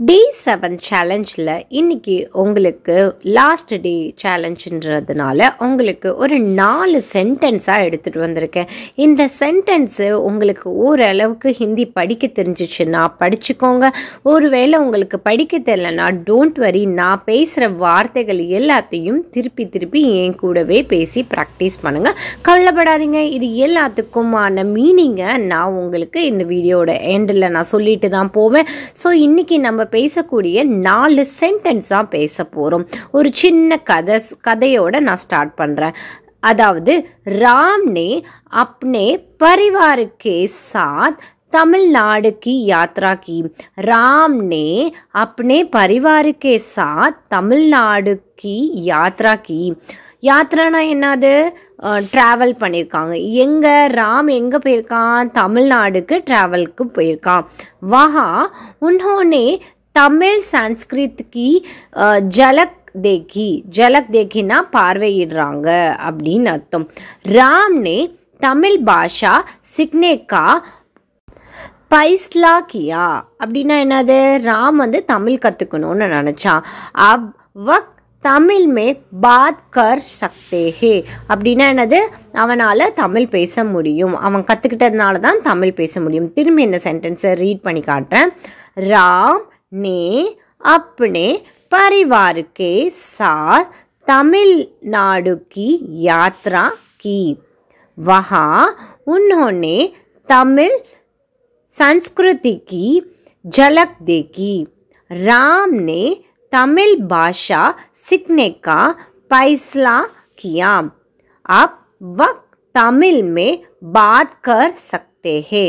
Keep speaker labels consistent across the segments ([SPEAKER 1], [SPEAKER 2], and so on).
[SPEAKER 1] D7 சேலஞ்சில் இன்னைக்கு உங்களுக்கு last day சேலஞ்சுன்றதுனால உங்களுக்கு ஒரு 4 சென்டென்ஸாக எடுத்துகிட்டு வந்திருக்கேன். இந்த சென்டென்ஸு உங்களுக்கு ஓரளவுக்கு ஹிந்தி படிக்க தெரிஞ்சிச்சுன்னா படிச்சுக்கோங்க. ஒருவேளை உங்களுக்கு படிக்க தெரியலனா டோன்ட் வரி, நான் பேசுகிற வார்த்தைகள் எல்லாத்தையும் திருப்பி என் கூடவே பேசி ப்ராக்டிஸ் பண்ணுங்கள். கவலைப்படாதீங்க, இது எல்லாத்துக்குமான மீனிங்கை நான் உங்களுக்கு இந்த வீடியோட எண்டில் நான் சொல்லிட்டு தான் போவேன். ஸோ இன்றைக்கி நம்ம பேசக்கூடிய 4 சென்டென்ஸாக பேச போகிறோம். ஒரு சின்ன கதையோட நான் ஸ்டார்ட் பண்ணுறேன். அதாவது, राम ने अपने परिवार के साथ तमिलनाडु की यात्रा की. राम ने अपने परिवार के साथ तमिलनाडु की यात्रा की. யாத்திரானா என்னது? ட்ராவல் பண்ணியிருக்காங்க. எங்கே? ராம் எங்கே போயிருக்கான்? தமிழ்நாடுக்கு ட்ராவலுக்கு போயிருக்கான். வஹா உன்ஹோனே தமிழ் சன்ஸ்கிருத் கி ஜலக் தேக்கி. ஜலக் தேக்கினா பார்வையிடுறாங்க அப்படின்னு அர்த்தம். ராம்னே தமிழ் பாஷா சிக்னே கா பைஸ்லா கியா. அப்படின்னா என்னது? ராம் வந்து தமிழ் கற்றுக்கணும்னு நினச்சான். அப் வக் தமிழ் மே பாத் கர் சக்தே ஹே. அப்படின்னா என்னது? அவனால் தமிழ் பேச முடியும். அவன் கற்றுக்கிட்டதுனால தான் தமிழ் பேச முடியும். திரும்பி இந்த சென்டென்ஸை ரீட் பண்ணி காட்டுறேன். ராம் ने अपने परिवार के साथ तमिलनाडु की यात्रा की. वहाँ उन्होंने तमिल संस्कृति की झलक देखी. राम ने तमिल भाषा सीखने का फैसला किया. अब वह तमिल में बात कर सकते हैं.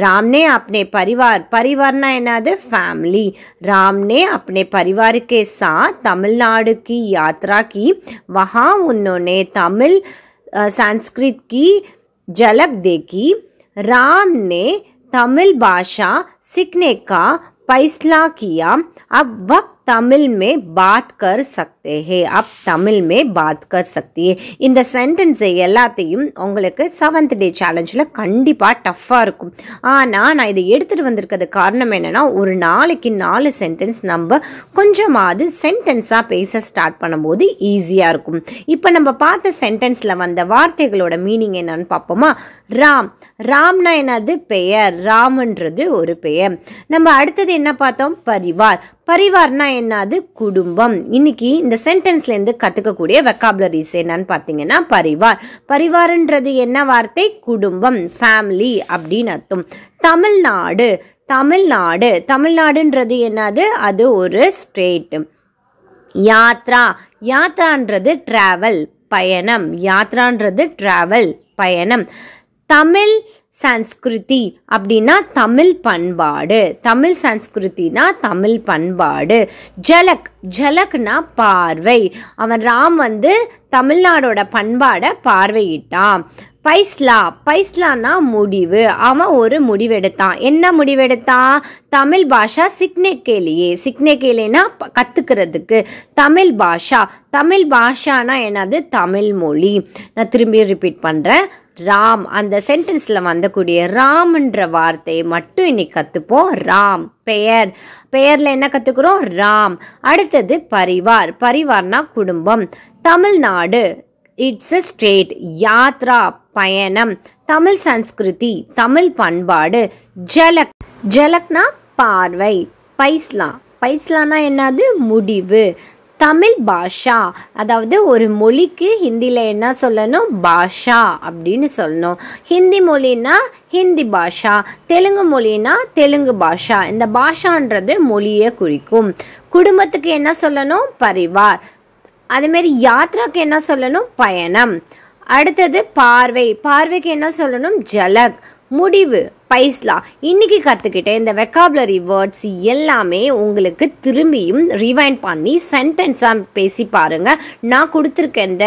[SPEAKER 1] राम ने अपने परिवारना एनादु फैमिली. राम ने अपने परिवार के साथ तमिलनाडु की यात्रा की. वहाँ उन्होंने तमिल संस्कृत की झलक देखी. राम ने तमिल भाषा सीखने का फैसला किया. अब वह तमिल में बात कर सकते हैं. अब तमिल में बात कर सकती है. இந்த சென்டென்ஸை எல்லாத்தையும் உங்களுக்கு 7th டே சேலஞ்சில் கண்டிப்பாக டஃப்பாக இருக்கும். ஆனால் நான் இதை எடுத்துகிட்டு வந்திருக்கிறது காரணம் என்னென்னா, ஒரு நாளைக்கு 4 சென்டென்ஸ் நம்ம கொஞ்சமாவது சென்டென்ஸாக பேச ஸ்டார்ட் பண்ணும்போது ஈஸியாக இருக்கும். இப்போ நம்ம பார்த்த சென்டென்ஸில் வந்த வார்த்தைகளோட மீனிங் என்னன்னு பார்ப்போமா? ராம். ராம்னா என்னது? பெயர். ராம்ன்றது ஒரு பெயர். நம்ம அடுத்தது என்ன பார்த்தோம்? பரிவார். பரிவார்னா என்னது? குடும்பம். இன்னைக்கு இந்த சென்டென்ஸ்லேருந்து கற்றுக்கக்கூடிய வெக்காபுலரிஸ் என்னன்னு பார்த்தீங்கன்னா பரிவார். பரிவார்ன்றது என்ன வார்த்தை? குடும்பம், ஃபேமிலி அப்படின்னு அர்த்தம். தமிழ்நாடு. தமிழ்நாடுன்றது என்னது? அது ஒரு ஸ்டேட். யாத்ரா. யாத்ரான்றது ட்ராவல், பயணம். யாத்ரான்றது ட்ராவல், பயணம். தமிழ் சன்ஸ்கிருதி அப்படின்னா தமிழ் பண்பாடு. தமிழ் சன்ஸ்கிருதினா தமிழ் பண்பாடு. ஜலக்னா பார்வை. அவன் ராம் வந்து தமிழ்நாடோட பண்பாடை பார்வையிட்டான். பைஸ்லானா முடிவு. அவன் ஒரு முடிவெடுத்தான். என்ன முடிவெடுத்தான்? தமிழ் பாஷா சிக்னேக்கேலினா கற்றுக்கிறதுக்கு. தமிழ் பாஷானா என்னது? தமிழ் மொழி. நான் திரும்பி ரிப்பீட் பண்ணுறேன். ராம், அந்த சென்டென்ஸில் வந்தக்கூடிய ராம்ன்ற வார்த்தையை மட்டும் இன்னைக்கு கற்றுப்போம். ராம் பெயரில் என்ன கற்றுக்குறோம்? ராம். அடுத்தது பரிவார்னா குடும்பம். Tamil Nadu, it's a state. Yatra, பயணம். தமிழ் சன்ஸ்கிருதி, பண்பாடு. ஜலக்னா பார்வை. பைஸ்லானா என்னது? முடிவு. தமிழ் பாஷா, அதாவது ஒரு மொழிக்கு ஹிந்தியில் என்ன சொல்லணும்? பாஷா அப்படின்னு சொல்லணும். ஹிந்தி மொழினா ஹிந்தி பாஷா, தெலுங்கு மொழினா தெலுங்கு பாஷா. இந்த பாஷான்றது மொழியை குறிக்கும். குடும்பத்துக்கு என்ன சொல்லணும்? பரிவார். அதேமாரி யாத்ராக்கு என்ன சொல்லணும்? பயணம். அடுத்தது பார்வைக்கு என்ன சொல்லணும்? ஜலக். முடிவு, பைஸ்லா. இன்னைக்கு கற்றுக்கிட்ட இந்த வெக்காபுலரி வேர்ட்ஸ் எல்லாமே உங்களுக்கு திரும்பியும் ரிவைண்ட் பண்ணி சென்டென்ஸாக பேசி பாருங்கள். நான் கொடுத்துருக்க இந்த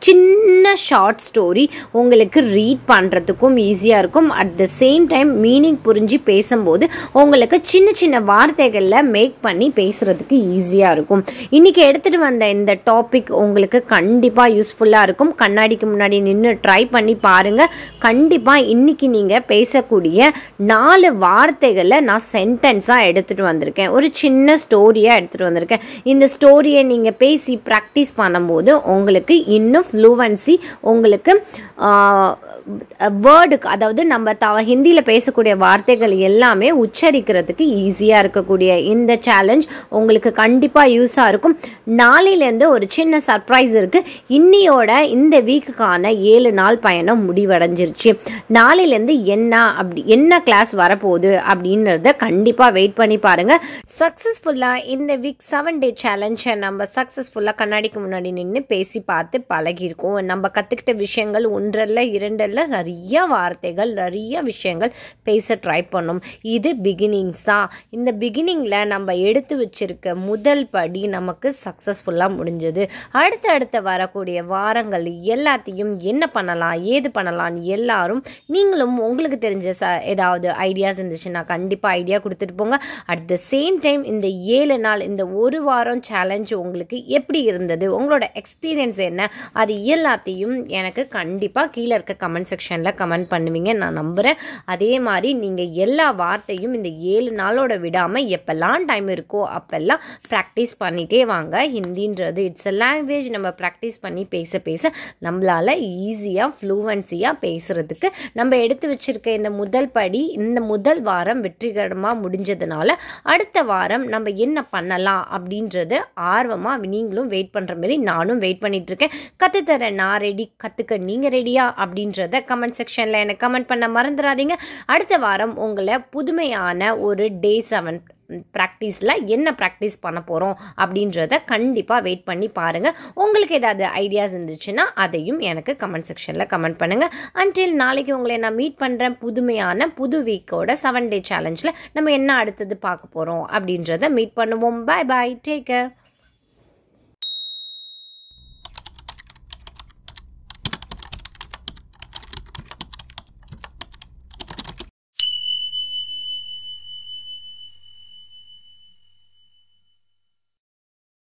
[SPEAKER 1] சின்ன ஷார்ட் ஸ்டோரி உங்களுக்கு ரீட் பண்ணுறதுக்கும் ஈஸியாக இருக்கும். At the same time meaning புரிஞ்சு பேசும்போது உங்களுக்கு சின்ன வார்த்தைகளில் மேக் பண்ணி பேசுகிறதுக்கு ஈஸியாக இருக்கும். இன்றைக்கி எடுத்துகிட்டு வந்த இந்த டாபிக் உங்களுக்கு கண்டிப்பாக யூஸ்ஃபுல்லாக இருக்கும். கண்ணாடிக்கு முன்னாடி நின்று ட்ரை பண்ணி பாருங்கள். கண்டிப்பாக இன்றைக்கி நீங்கள் பேச இருக்கக்கூடிய 4 வார்த்தைகளை நான் சென்டென்ஸாக எடுத்துகிட்டு வந்திருக்கேன். ஒரு சின்ன ஸ்டோரியாக எடுத்துகிட்டு வந்திருக்கேன். இந்த ஸ்டோரியை நீங்கள் பேசி ப்ராக்டிஸ் பண்ணும்போது உங்களுக்கு இன்னும் ஃப்ளூவன்சி உங்களுக்கு வேர்டுக்கு, அதாவது நம்ம ஹிந்தியில் பேசக்கூடிய வார்த்தைகள் எல்லாமே உச்சரிக்கிறதுக்கு ஈஸியாக இருக்கக்கூடிய இந்த சேலஞ்ச் உங்களுக்கு கண்டிப்பாக யூஸாக இருக்கும். நாளையிலேருந்து ஒரு சின்ன சர்ப்ரைஸ் இருக்குது. இன்னியோட இந்த வீக்குக்கான 7 நாள் பயணம் முடிவடைஞ்சிருச்சு. நாளையிலேருந்து என்ன கிளாஸ் வரப்போகுது அப்படின்றத கண்டிப்பாக வெயிட் பண்ணி பாருங்கள். சக்ஸஸ்ஃபுல்லாக இந்த வீக் 7 டே சேலஞ்சை நம்ம சக்ஸஸ்ஃபுல்லாக கண்ணாடிக்கு முன்னாடி நின்று பேசி பார்த்து பழகியிருக்கோம். நம்ம கற்றுக்கிட்ட விஷயங்கள் ஒன்றல்ல இரண்டல்ல, நிறைய வார்த்தைகள், நிறைய விஷயங்கள் பேச ட்ரை பண்ணோம். இது பிகினிங்ஸ் தான். இந்த பிகினிங்கில் நம்ம எடுத்து வச்சிருக்க முதல் படி நமக்கு சக்ஸஸ்ஃபுல்லாக முடிஞ்சது. அடுத்த வரக்கூடிய வாரங்கள் எல்லாத்தையும் என்ன பண்ணலாம், ஏது பண்ணலாம், எல்லாரும் நீங்களும் உங்களுக்கு தெரிஞ்ச ஏதாவது ஐடியாஸ் இருந்துச்சுன்னா கண்டிப்பாக ஐடியா கொடுத்துட்டு போங்க. அட் த சேம் டைம் இந்த 7 நாள், இந்த ஒரு வாரம் சேலஞ்ச் உங்களுக்கு எப்படி இருந்தது, உங்களோட எக்ஸ்பீரியன்ஸ் என்ன, அது எல்லாத்தையும் எனக்கு கண்டிப்பாக கீழே இருக்க கமெண்ட் செக்ஷனில் கமெண்ட் பண்ணுவீங்க, நான் நம்புகிறேன். அதே மாதிரி நீங்கள் எல்லா வார்த்தையும் இந்த 7 நாளோட விடாமல் எப்பெல்லாம் டைம் இருக்கோ அப்பெல்லாம் ப்ராக்டிஸ் பண்ணிகிட்டே வாங்க. ஹிந்தின்றது இட்ஸ் அ லாங்குவேஜ். நம்ம ப்ராக்டிஸ் பண்ணி பேச நம்மளால் ஈஸியாக ஃப்ளூவன்சியாக பேசுகிறதுக்கு நம்ம எடுத்து வச்சுருக்க இந்த முதல் படி, இந்த முதல் வாரம் வெற்றிகரமாக முடிஞ்சதுனால அடுத்த வாரம் நம்ம என்ன பண்ணலாம் அப்படின்றது ஆர்வமாக நீங்களும் வெயிட் பண்ணுற மாதிரி நானும் வெயிட் பண்ணிகிட்ருக்கேன். கற்றுத்தரேன் நான் ரெடி, கற்றுக்க நீங்கள் ரெடியா அப்படின்றத கமெண்ட் செக்ஷனில் எனக்கு கமெண்ட் பண்ண மறந்துடாதீங்க. அடுத்த வாரம் உங்களை புதுமையான ஒரு டே 7 ப்ராக்டிஸில் என்ன ப்ராக்டிஸ் பண்ண போகிறோம் அப்படின்றத கண்டிப்பாக வெயிட் பண்ணி பாருங்கள். உங்களுக்கு ஏதாவது ஐடியாஸ் இருந்துச்சுன்னா அதையும் எனக்கு கமெண்ட் செக்ஷனில் கமெண்ட் பண்ணுங்கள். அன்டில் நாளைக்கு உங்களை நான் மீட் பண்ணுறேன் புதுமையான புது வீக்கோட 7 டே சேலஞ்சில் நம்ம என்ன அடுத்தது பார்க்க போகிறோம் அப்படின்றத மீட் பண்ணுவோம். பாய் பாய், டேக் கேர்.